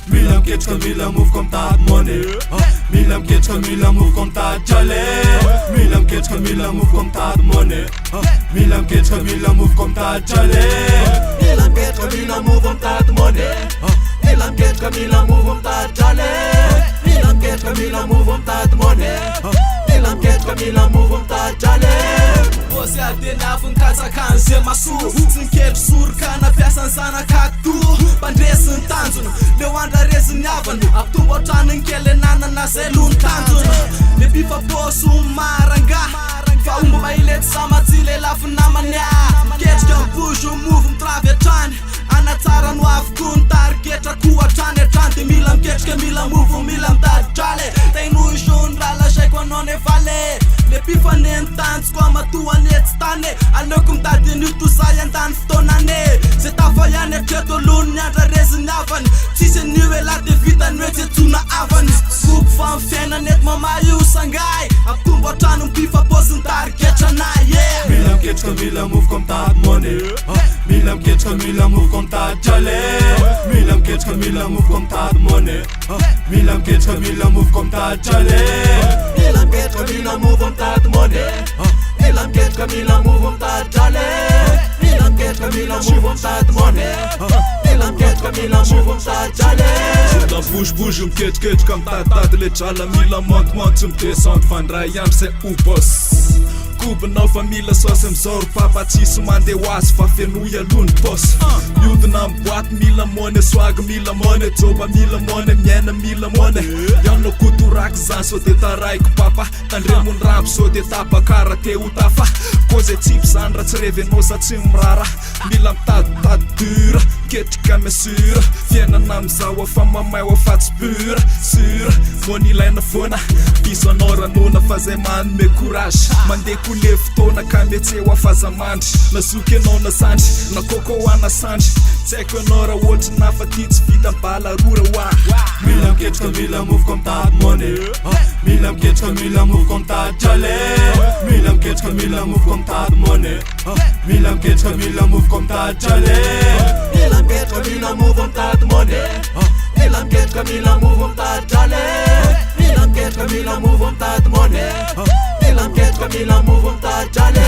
Mila mketrika mila move comme t'as money. Mila mketrika mila move comme t'as jale. Mila mketrika mila move comme t'as money. Mila mketrika mila move comme t'as jale. Mila mketrika mila move comme t'as money. Mila mketrika mila move comme t'as jale. Mila mketrika mila move comme t'as money. Mila mketrika mila move comme t'as jale. Você adenava kazakan ze masu Zinketry sorokana piasan zanakatu Bandresin tanjona leo andraresin avana Aptombo atrano kely nanana zay lony tanjona Le bifaposo maranga Fa omba mailety samatsile lafy namanya Ketrika mbozo move mitravy atrany Anatsara no avoko ny tariketrako atrany atrany De mila miketrika mila move mila mitady-drale Taino isony rala saiko anao nevale Le pifaneny tanjoko amatoany etsy tany Aleoko mitady an'io tosay andany fotoanane Zay tafa ihany atreto alony ny andrareziny avany Tsisy an'io ela de vitany hoe tsetsona avany Kopo fa ny fiainany eto mamahy io sangay Ampitombo atrano mpifaposy ny tariketranahy Mila mketrika mila move comme t'as money. Mila mketrika mila move comme t'as jale. Mila mketrika mila move comme t'as money. Mila mketrika mila move comme t'as jale. Mila mketrika mila move comme t'as money. Mila mketrika mila move comme t'as jale. Mila mketrika mila move comme t'as money. Mila mketrika mila move comme t'as jale. La bouge miketriketrika comme t'as le drala Mila monte tsy midescendre fandray ihany zay obos Kobanao fa mila sosy mizoro papa tsisy mandeha hoazy fa fenoy alony bos Miodina miboaty mila mone swag mila mone Joba mila mone miaina mila mone Ianao kotoraky zany so de taraiko papa Tandremony rambo so de tabakara te ho tafa Ko zay tsipy zany raha tsy revenao sa tsy mirara Mila mitaditady dura ketrika mesura Fiainana amizao afa mamay afa tsy pura Sura mony ilaina foana Biso anao ranona fa zay manome courage Mandeha le fotoana ka metsy eo afazamandry Nazoky anao nasandry na koko anasandry Tsy haiko anao raha ohatry nafa ty tsy vita mbala rora hoa Mila mketrika mila move comme t'as money. Mila mketrika mila move comme t'as jale. Mila mketrika mila move comme t'as money. Mila mketrika mila move comme t'as jale. Mila mketrika mila move comme t'as money. Mila mketrika mila move comme t'as jale. Mila mketrika mila move comme t'as money. Mila mketrika mila move comme t'as jale.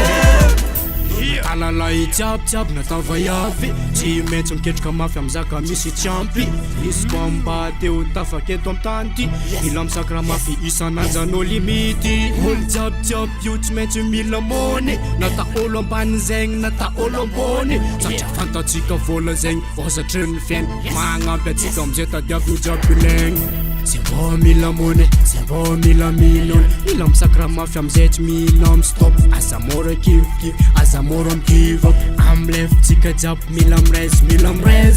Talalay jiaby natao vaiavy Tsy maintsy miketrika mafy amizaka misy tsampy Isy koa mba teo tafaky eto am tany ty Mila misakra mafy isan'anjanao limity Olo jiaby io tsy maintsy mila mony Nata olo ambany zegny nata olo ambony Satria fantatsika vola zegny vosatry ny fiainy Magnampy atsika amizay tadiavy jiaby ilaigny Zay mbô mila mony, zay mbô mila minony Mila misakra mafy amizay tsy mila mistop Aza mora kivokivy, aza mora migive up Amlefitsika jiaby mila mirez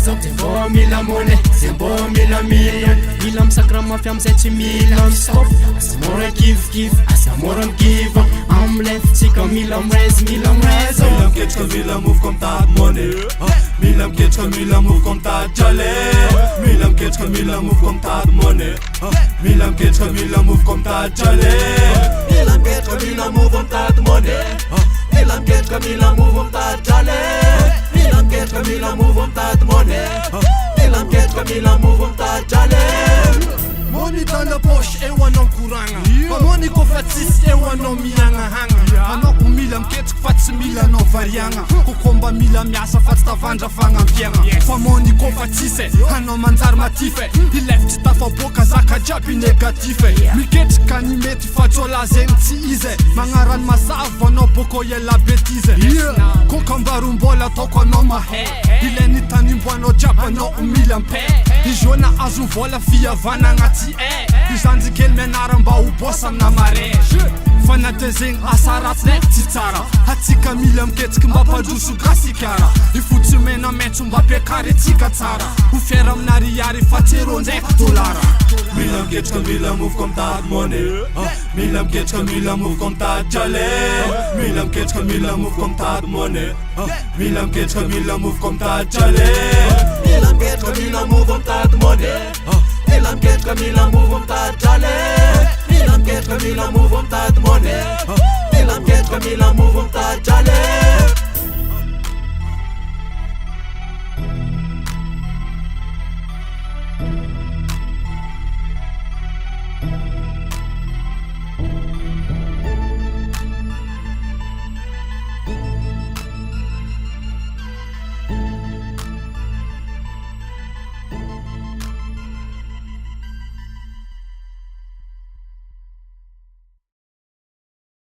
Zay mbô mila mony, zay mbô mila minony Mila misakra mafy amizay tsy mila mistop Aza mora kivokivy, aza mora migive up Amlefitsika mila mirez Mila mketrika mila move comme t'as money. Mila mketrika mila move comme t'as jale. Mila mketrika mila move comme t'as money. Mila mketrika mila move comme t'as jale. Mila mketrika mila move comme t'as money. Mila mketrika mila move comme t'as jale. Mila mketrika mila move comme t'as money. Mila mketrika mila move comme t'as jale. Money dans la poche, eo anao koragna Fa money ko fa tsisy eo anao miagnahagna Anao ko mila miketriky fa tsy mila anao variagna Koko mba mila miasa fa tsy tavandra fagnampiagna Fa money ko fa tsisy anao manjary matife Ilefitry tafaboaka zaka jiaby negatife Miketrika ny mety fa tsola zegny tsy izy Magnarany mazava anao boko ela betize Koka mbarombola ataoko anao mahe Ilainy tanimboanao jiaby anao mila mpe Izona azo vola fiavana agnaty Izanjy kely menara mba ho bosa amina mare fanatezegny asa ratsy ndraiky tsy tsara atsika mila miketsiky mba mpandroso gasikara ifotsy mena maitso mba ampiakary atsika tsara ho fiara aminariary fa tsero ndraiky dolara Mila miketrika mila move comme t'as money Mila miketrika mila move comme t'as jale Mila miketrika mila move comme t'as money Mila miketrika mila move comme t'as jale Mila miketrika mila move comme t'as money Mila miketrika mila move comme t'as jale Mila miketrika mila move comme t'as money Mila miketrika mila move comme t'as jale